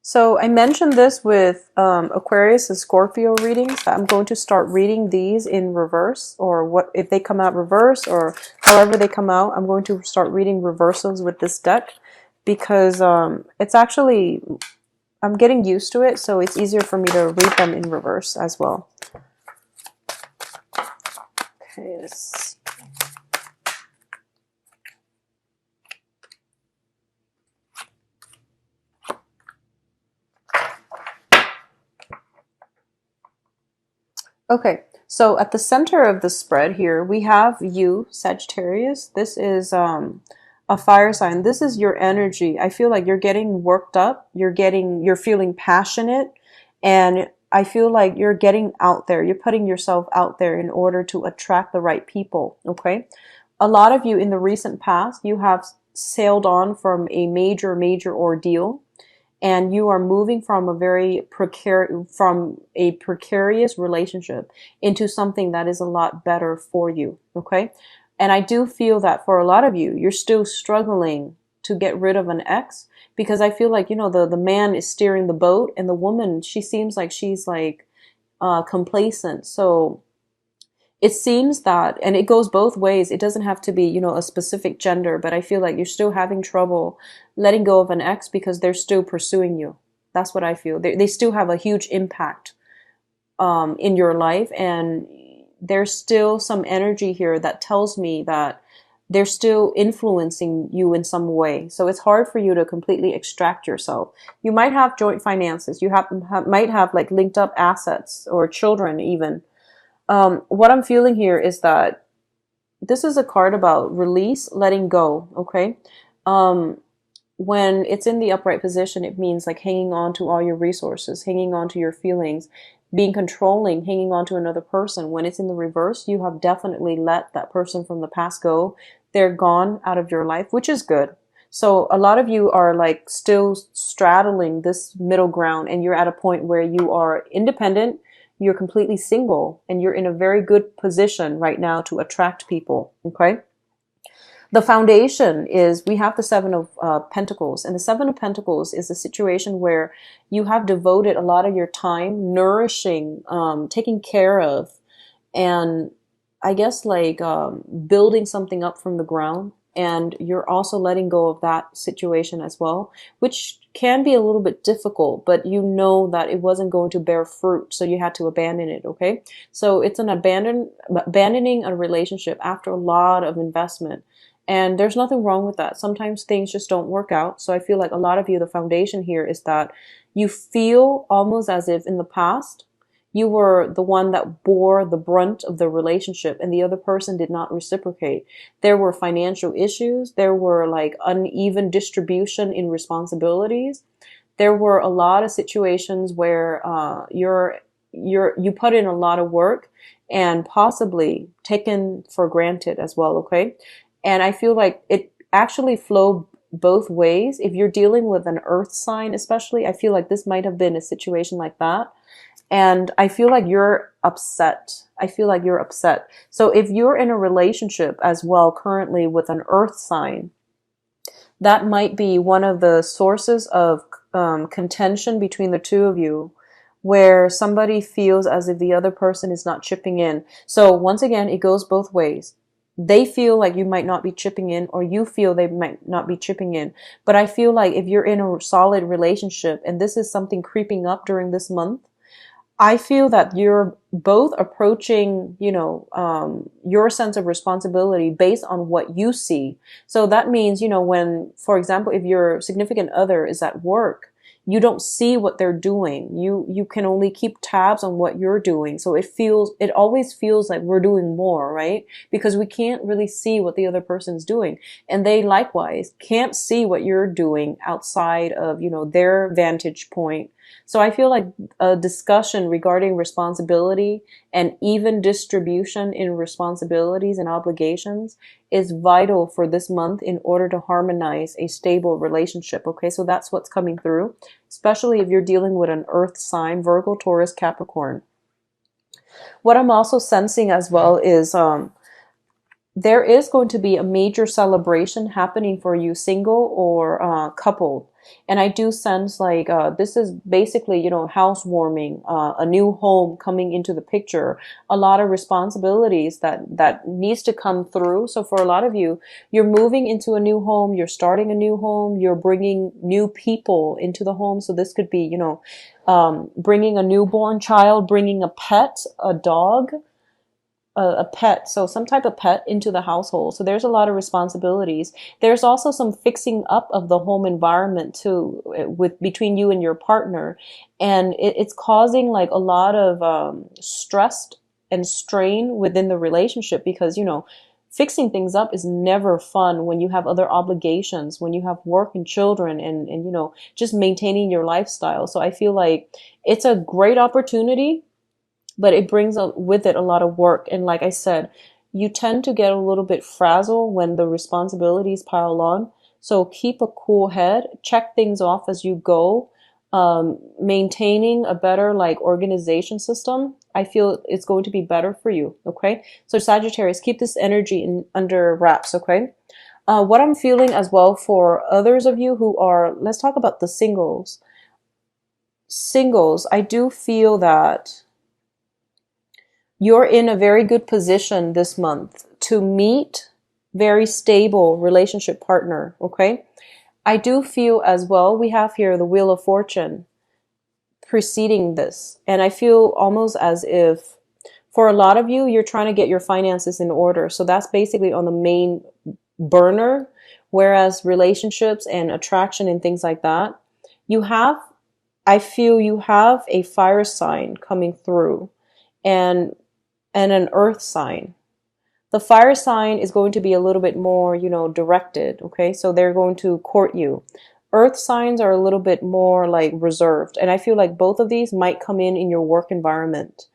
So I mentioned this with Aquarius and Scorpio readings, that I'm going to start reading these in reverse, or what if they come out reverse, or however they come out, I'm going to start reading reversals with this deck because it's actually, I'm getting used to it, so it's easier for me to read them in reverse as well. Okay, let's see. Okay, so at the center of the spread here, we have you, Sagittarius. This is a fire sign. This is your energy. I feel like you're getting worked up. You're feeling passionate, and I feel like you're getting out there. You're putting yourself out there in order to attract the right people. Okay, a lot of you in the recent past, you have sailed on from a major ordeal, and you are moving from a precarious relationship into something that is a lot better for you. Okay, and I do feel that for a lot of you, you're still struggling to get rid of an ex, because I feel like, the man is steering the boat, and the woman, she seems like she's like complacent. So it seems that, and it goes both ways. It doesn't have to be, a specific gender, but I feel like you're still having trouble letting go of an ex because they're still pursuing you. That's what I feel. They still have a huge impact in your life, and there's still some energy here that tells me that they're still influencing you in some way. So it's hard for you to completely extract yourself. You might have joint finances. You might have like linked up assets or children even. What I'm feeling here is that this is a card about release, letting go. Okay. When it's in the upright position, it means like hanging on to all your resources, hanging on to your feelings, being controlling, hanging on to another person. When it's in the reverse, you have definitely let that person from the past go. They're gone out of your life, which is good. So a lot of you are like still straddling this middle ground, and you're at a point where you are independent, you're completely single, and you're in a very good position right now to attract people. Okay. The foundation is, we have the Seven of Pentacles, and the Seven of Pentacles is a situation where you have devoted a lot of your time nourishing, taking care of, and I guess like building something up from the ground. And you're also letting go of that situation as well, which can be a little bit difficult, but you know that it wasn't going to bear fruit, so you had to abandon it. Okay, so it's an abandoning a relationship after a lot of investment. And there's nothing wrong with that. Sometimes things just don't work out. So I feel like a lot of you, the foundation here is that you feel almost as if in the past you were the one that bore the brunt of the relationship, and the other person did not reciprocate. There were financial issues. There were like uneven distribution in responsibilities. There were a lot of situations where you put in a lot of work and possibly taken for granted as well. Okay. And I feel like it actually flowed both ways. If you're dealing with an earth sign, especially, I feel like this might have been a situation like that. And I feel like you're upset. I feel like you're upset. So if you're in a relationship as well currently with an earth sign, that might be one of the sources of contention between the two of you, where somebody feels as if the other person is not chipping in. So once again, it goes both ways. They feel like you might not be chipping in, or you feel they might not be chipping in. But I feel like if you're in a solid relationship and this is something creeping up during this month, I feel that you're both approaching, your sense of responsibility based on what you see. So that means, when, for example, if your significant other is at work, you don't see what they're doing. You can only keep tabs on what you're doing. So it always feels like we're doing more, right? Because we can't really see what the other person's doing. And they likewise can't see what you're doing outside of, their vantage point. So I feel like a discussion regarding responsibility and even distribution in responsibilities and obligations is vital for this month in order to harmonize a stable relationship. Okay, so that's what's coming through, especially if you're dealing with an earth sign, Virgo, Taurus, Capricorn. What I'm also sensing as well is there is going to be a major celebration happening for you, single or coupled. And I do sense like this is basically, housewarming, a new home coming into the picture, a lot of responsibilities that needs to come through. So for a lot of you, you're moving into a new home, you're starting a new home, you're bringing new people into the home. So this could be, bringing a newborn child, bringing a pet, a dog, a pet, so some type of pet into the household. So there's a lot of responsibilities. There's also some fixing up of the home environment too, with between you and your partner, and it's causing like a lot of stress and strain within the relationship because fixing things up is never fun when you have other obligations, when you have work and children and just maintaining your lifestyle. So I feel like it's a great opportunity, but it brings with it a lot of work. And like I said, you tend to get a little bit frazzled when the responsibilities pile on. So keep a cool head, check things off as you go, maintaining a better like organization system. I feel it's going to be better for you. Okay. So Sagittarius, keep this energy under wraps. Okay. What I'm feeling as well for others of you who are, let's talk about the singles. Singles, I do feel that you're in a very good position this month to meet very stable relationship partner, okay? I do feel as well, we have here the Wheel of Fortune preceding this. And I feel almost as if for a lot of you, you're trying to get your finances in order. So that's basically on the main burner, whereas relationships and attraction and things like that, I feel you have a fire sign coming through. And an earth sign. The fire sign is going to be a little bit more, directed. Okay. So they're going to court you. Earth signs are a little bit more like reserved. And I feel like both of these might come in your work environment.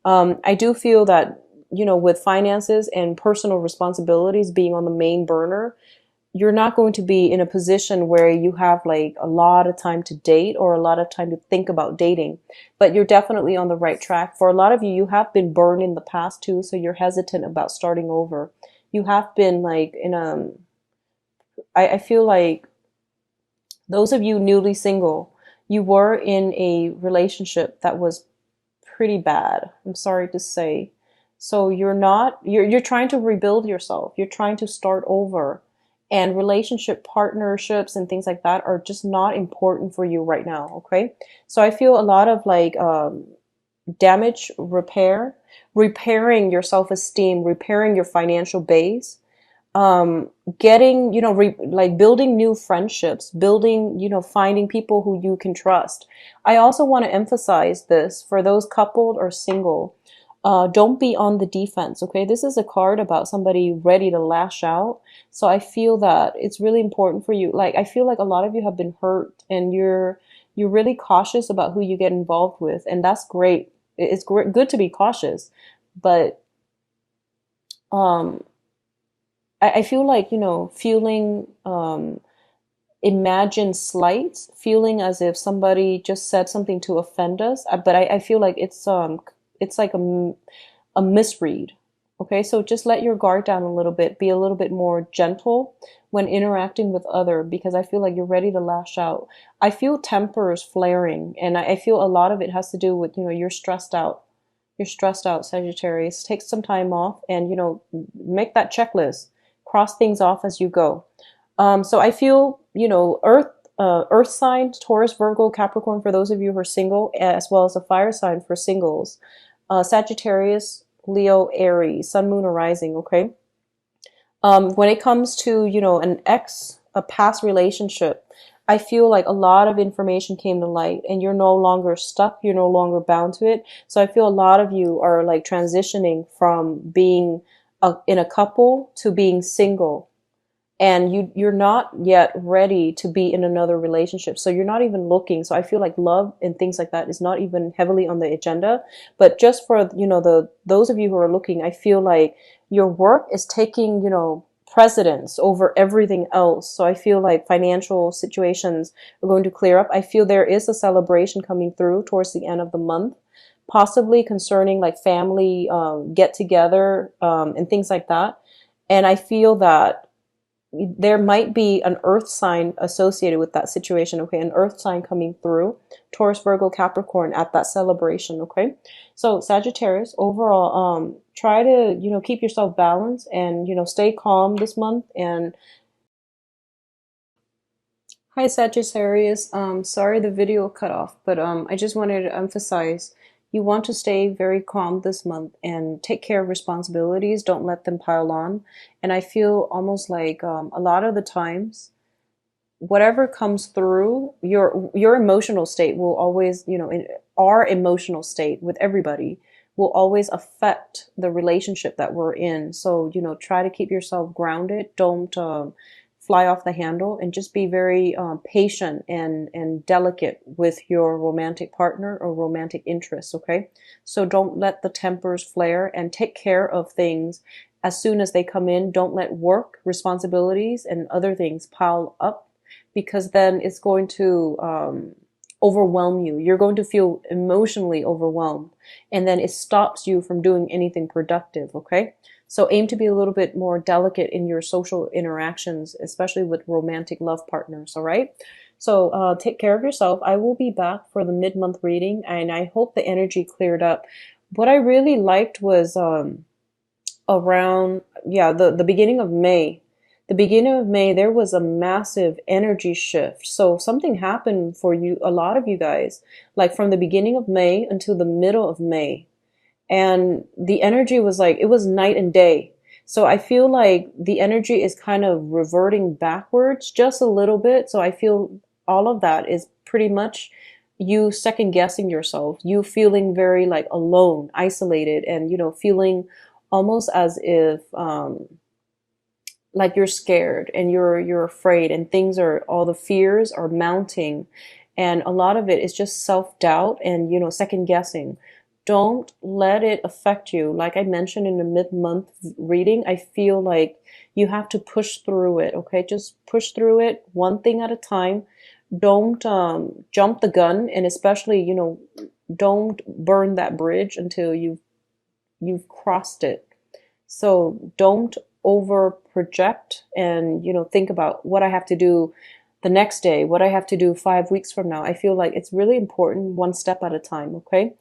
I do feel that, with finances and personal responsibilities being on the main burner, you're not going to be in a position where you have like a lot of time to date or a lot of time to think about dating, but you're definitely on the right track. For a lot of you, you have been burned in the past too, so you're hesitant about starting over. You have been like I feel like those of you newly single, you were in a relationship that was pretty bad. I'm sorry to say. So you're trying to rebuild yourself. You're trying to start over. And relationship partnerships and things like that are just not important for you right now. Okay. So I feel a lot of like, damage repairing your self-esteem, repairing your financial base, getting, like building new friendships, building, finding people who you can trust. I also want to emphasize this for those coupled or single. Don't be on the defense, okay? This is a card about somebody ready to lash out. So I feel that it's really important for you. Like, I feel like a lot of you have been hurt and you're really cautious about who you get involved with. And that's great. It's good to be cautious. But I feel like, feeling imagined slights, feeling as if somebody just said something to offend us. But I feel like it's like a misread. Okay, so just let your guard down a little bit. Be a little bit more gentle when interacting with other, because I feel like you're ready to lash out. I feel tempers flaring, and I feel a lot of it has to do with, you're stressed out. You're stressed out, Sagittarius. Take some time off and, make that checklist. Cross things off as you go. So I feel, earth sign, Taurus, Virgo, Capricorn, for those of you who are single, as well as a fire sign for singles. Sagittarius, Leo, Aries, Sun, Moon, or Rising, okay? When it comes to, a past relationship, I feel like a lot of information came to light and you're no longer stuck. You're no longer bound to it. So I feel a lot of you are like transitioning from being in a couple to being single. And you're not yet ready to be in another relationship. So you're not even looking. So I feel like love and things like that is not even heavily on the agenda. But just for, those of you who are looking, I feel like your work is taking, precedence over everything else. So I feel like financial situations are going to clear up. I feel there is a celebration coming through towards the end of the month, possibly concerning like family get together and things like that. And I feel that there might be an earth sign associated with that situation, okay? An earth sign coming through, Taurus, Virgo, Capricorn at that celebration, okay? So Sagittarius, overall, try to, keep yourself balanced and, stay calm this month. And hi, Sagittarius. Sorry the video cut off, but I just wanted to emphasize you want to stay very calm this month and take care of responsibilities. Don't let them pile on. And I feel almost like a lot of the times, whatever comes through, your emotional state will always, in our emotional state with everybody will always affect the relationship that we're in. So, try to keep yourself grounded. Don't fly off the handle, and just be very patient and delicate with your romantic partner or romantic interests, okay? So don't let the tempers flare, and take care of things as soon as they come in. Don't let work, responsibilities, and other things pile up, because then it's going to overwhelm you. You're going to feel emotionally overwhelmed, and then it stops you from doing anything productive, okay? So aim to be a little bit more delicate in your social interactions, especially with romantic love partners, all right? So take care of yourself. I will be back for the mid-month reading, and I hope the energy cleared up. What I really liked was around, yeah, the beginning of May. The beginning of May, there was a massive energy shift. So something happened for you, a lot of you guys, like from the beginning of May until the middle of May. And the energy was like, it was night and day. So I feel like the energy is kind of reverting backwards just a little bit. So I feel all of that is pretty much you second guessing yourself, you feeling very like alone, isolated, and, feeling almost as if, like you're scared and you're afraid, and things are, all the fears are mounting, and a lot of it is just self-doubt and, second guessing. Don't let it affect you. Like I mentioned in the mid-month reading, I feel like you have to push through it, okay? Just push through it, one thing at a time. Don't jump the gun, and especially, don't burn that bridge until you've crossed it. So don't over project and, think about what I have to do the next day, what I have to do 5 weeks from now. I feel like it's really important, one step at a time, okay?